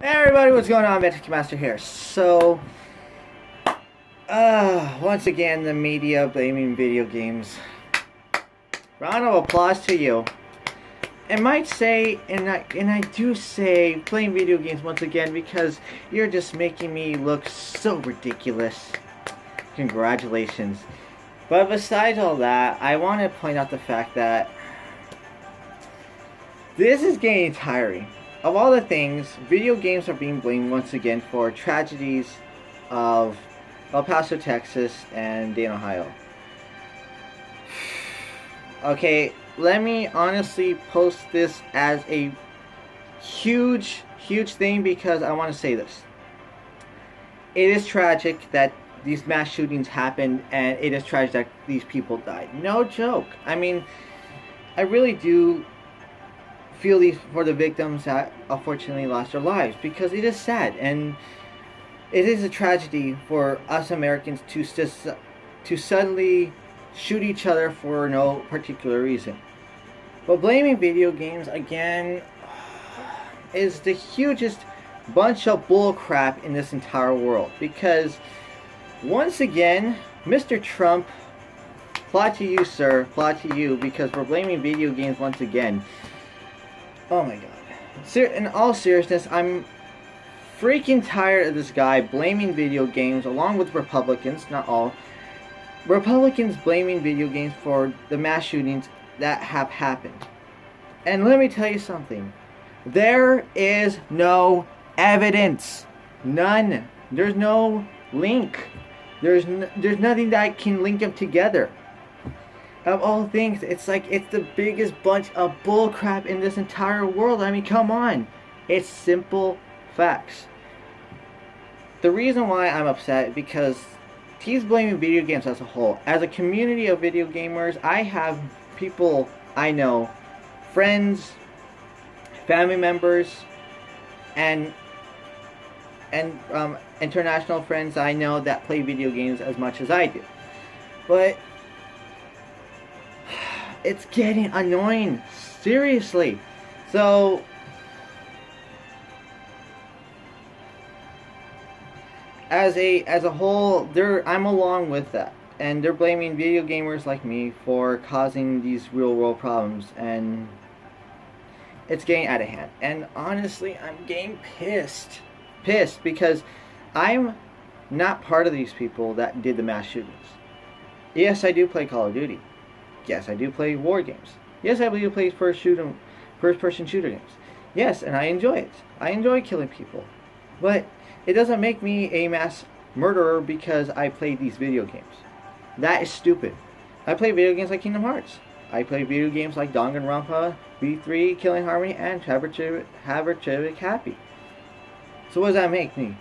Hey everybody, what's going on? Metric Master here. So, once again, the media blaming video games. Round of applause to you. I might say, and I do say, playing video games once again because you're just making me look so ridiculous. Congratulations. But besides all that, I want to point out the fact that this is getting tiring. Of all the things, video games are being blamed once again for tragedies of El Paso, Texas, and Dayton, Ohio. Okay, let me honestly post this as a huge thing because I want to say this. It is tragic that these mass shootings happened, and it is tragic that these people died. No joke. I mean, I really do feel these for the victims that unfortunately lost their lives because it is sad and it is a tragedy for us Americans to suddenly shoot each other for no particular reason. But blaming video games again is the hugest bunch of bull crap in this entire world because once again, Mr. Trump, plot to you, sir, plot to you, because we're blaming video games once again. Oh my god. In all seriousness, I'm freaking tired of this guy blaming video games along with Republicans, not all. Republicans blaming video games for the mass shootings that have happened. And let me tell you something. There is no evidence. None. There's no link. There's nothing that can link them together. Of all things, it's like it's the biggest bunch of bullcrap in this entire world. I mean, come on. It's simple facts. The reason why I'm upset because he's blaming video games as a whole. As a community of video gamers, I have people I know, friends, family members, and international friends I know that play video games as much as I do. But it's getting annoying, seriously. So as a whole, I'm along with that, and they're blaming video gamers like me for causing these real world problems, and it's getting out of hand. And honestly, I'm getting pissed because I'm not part of these people that did the mass shootings. Yes, I do play Call of Duty. Yes, I do play war games. Yes, I do play first-person shooter games. Yes, and I enjoy it. I enjoy killing people. But it doesn't make me a mass murderer because I play these video games. That is stupid. I play video games like Kingdom Hearts. I play video games like Danganronpa, V3, Killing Harmony, and Haverchevik Happy. So what does that make me?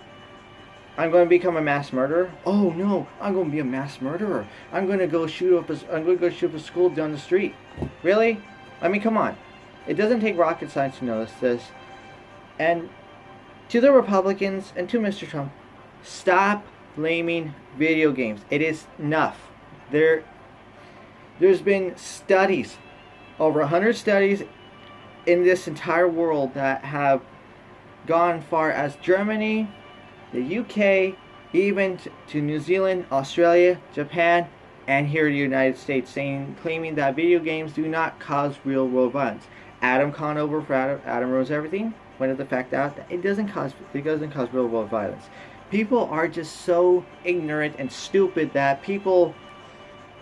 I'm going to become a mass murderer? Oh no, I'm going to be a mass murderer. I'm going to go shoot up a school down the street. Really? I mean, come on. It doesn't take rocket science to notice this. And to the Republicans and to Mr. Trump, stop blaming video games. It is enough. There's been studies, over 100 studies in this entire world that have gone far as Germany, the UK, even to New Zealand, Australia, Japan, and here in the United States, claiming that video games do not cause real world violence. Adam Conover for Adam Rose Everything pointed the fact out that it doesn't cause real world violence. People are just so ignorant and stupid that people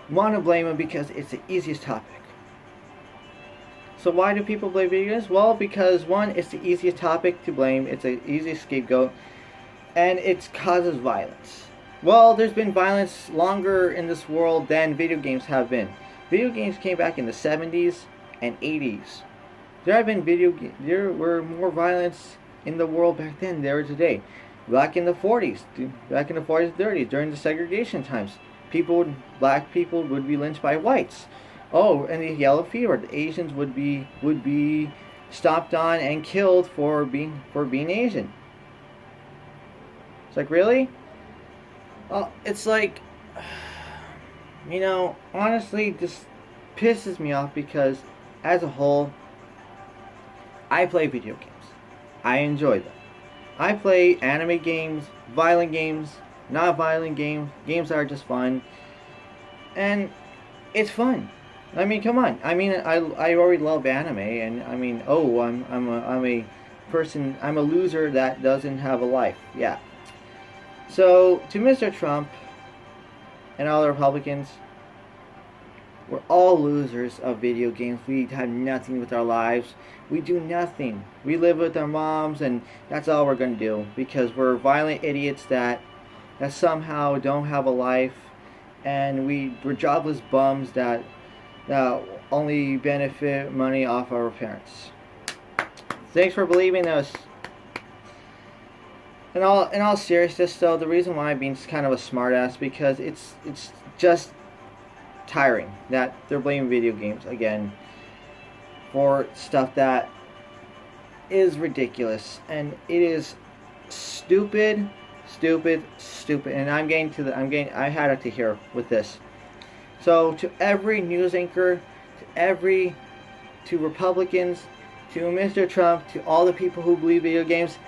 want to blame them because it's the easiest topic. So why do people blame video games? Well, because one, it's the easiest topic to blame. It's the easiest scapegoat. And it causes violence. Well, there's been violence longer in this world than video games have been. Video games came back in the 70s and 80s. There were more violence in the world back then than there is today. Back in the 40s and 30s, during the segregation times, black people would be lynched by whites. Oh, and the yellow fever, the Asians would be stomped on and killed for being Asian. It's like, really? Well, it's like, you know, honestly, this pisses me off because, as a whole, I play video games. I enjoy them. I play anime games, violent games, not violent games, games that are just fun, and it's fun. I mean, come on. I mean, I already love anime, and I mean, oh, I'm a person. I'm a loser that doesn't have a life. Yeah. So to Mr. Trump and all the Republicans, we're all losers of video games. We have nothing with our lives. We do nothing. We live with our moms, and that's all we're gonna do because we're violent idiots that somehow don't have a life, and we're jobless bums that only benefit money off our parents. Thanks for believing us. In all seriousness, though, the reason why I'm being kind of a smartass because it's just tiring that they're blaming video games again for stuff that is ridiculous, and it is stupid, and I had it to hear with this. So to every news anchor, to Republicans, to Mr. Trump, to all the people who believe video games,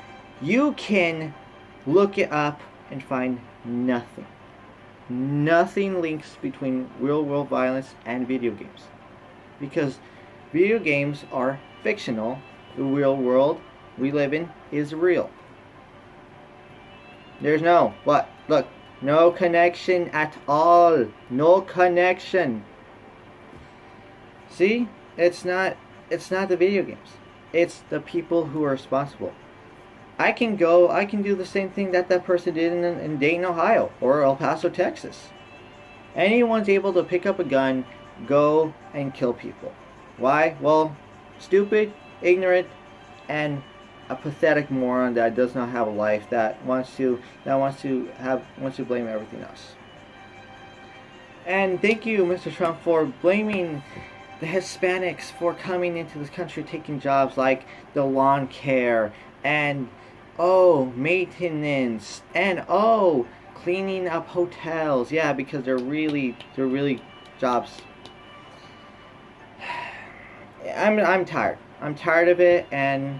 you can look it up and find nothing. Nothing links between real world violence and video games. Because video games are fictional. The real world we live in is real. There's no connection at all. No connection. See? It's not the video games. It's the people who are responsible. I can do the same thing that person did in Dayton, Ohio, or El Paso, Texas. Anyone's able to pick up a gun, go and kill people. Why? Well, stupid, ignorant, and a pathetic moron that does not have a life, that wants to blame everything else. And thank you, Mr. Trump, for blaming the Hispanics for coming into this country, taking jobs like the lawn care and maintenance and cleaning up hotels. Yeah, because they're really jobs. I'm tired. I'm tired of it, and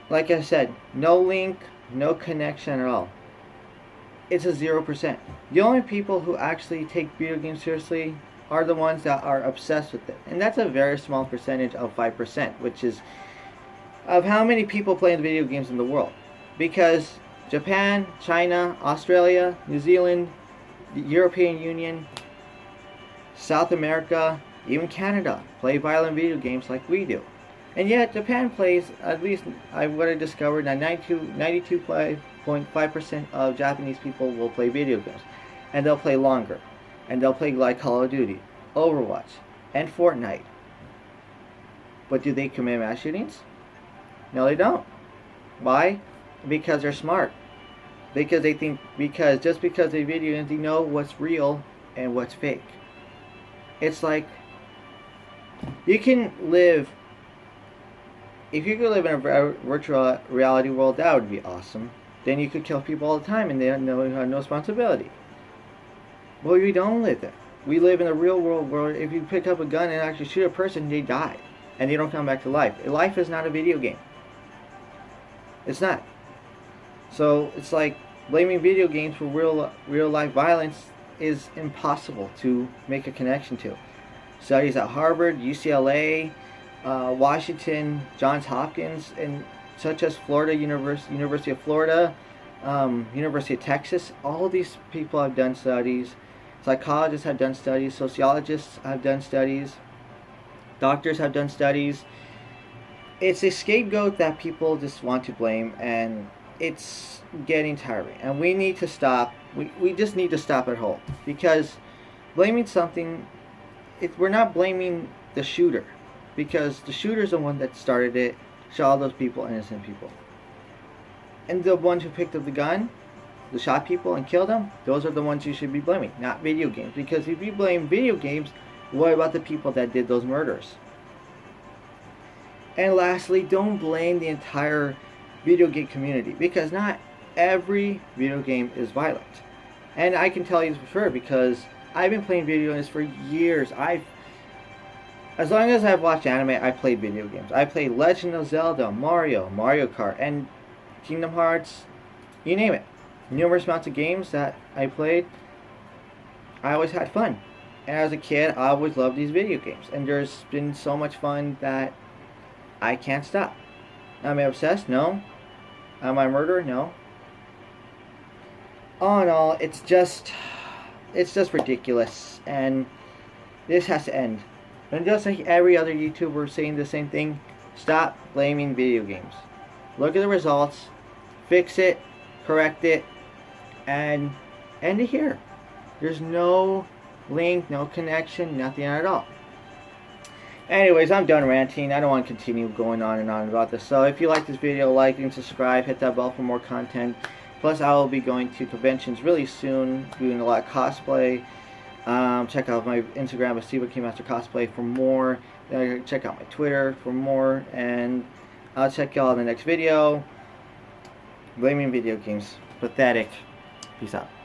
like I said, no link, no connection at all. It's a 0%. The only people who actually take video games seriously are the ones that are obsessed with it. And that's a very small percentage of 5%, which is of how many people play video games in the world. Because Japan, China, Australia, New Zealand, the European Union, South America, even Canada play violent video games like we do. And yet Japan plays, at least what I discovered, that 92.5% of Japanese people will play video games. And they'll play longer. And they'll play like Call of Duty, Overwatch, and Fortnite. But do they commit mass shootings? No, they don't. Why? Because they're smart. Because they think, just because they video games, they know what's real and what's fake. It's like, if you could live in a virtual reality world, that would be awesome. Then you could kill people all the time and they have no responsibility. Well, we don't live there. We live in the real world where if you pick up a gun and actually shoot a person, they die. And they don't come back to life. Life is not a video game. It's not. So it's like blaming video games for real life violence is impossible to make a connection to. Studies at Harvard, UCLA, Washington, Johns Hopkins, and such as Florida University of Florida, University of Texas, all of these people have done studies. Psychologists have done studies, sociologists have done studies, doctors have done studies. It's a scapegoat that people just want to blame, and it's getting tiring. And we need to stop. We just need to stop at home, because blaming something, we're not blaming the shooter, because the shooter's the one that started it, shot all those people, innocent people. And the ones who picked up the gun, the shot people and killed them, those are the ones you should be blaming, not video games. Because if you blame video games, what about the people that did those murders? And lastly, don't blame the entire video game community, because not every video game is violent. And I can tell you for sure, because I've been playing video games for years. As long as I've watched anime, I've played video games. I played Legend of Zelda, Mario Kart, and Kingdom Hearts, you name it. Numerous amounts of games that I played, I always had fun. And as a kid, I always loved these video games. And there's been so much fun that I can't stop. Am I obsessed? No. Am I a murderer? No. All in all, it's just ridiculous. And this has to end. And just like every other YouTuber saying the same thing, stop blaming video games. Look at the results, fix it, correct it, and end it here. There's no link, no connection, nothing at all. Anyways, I'm done ranting. I don't want to continue going on and on about this. So if you like this video, like and subscribe, hit that bell for more content. Plus, I will be going to conventions really soon, doing a lot of cosplay. Check out my Instagram at tblameVideogames cosplay for more. Check out my Twitter for more. And I'll check y'all in the next video. Blaming video games. Pathetic. Peace out.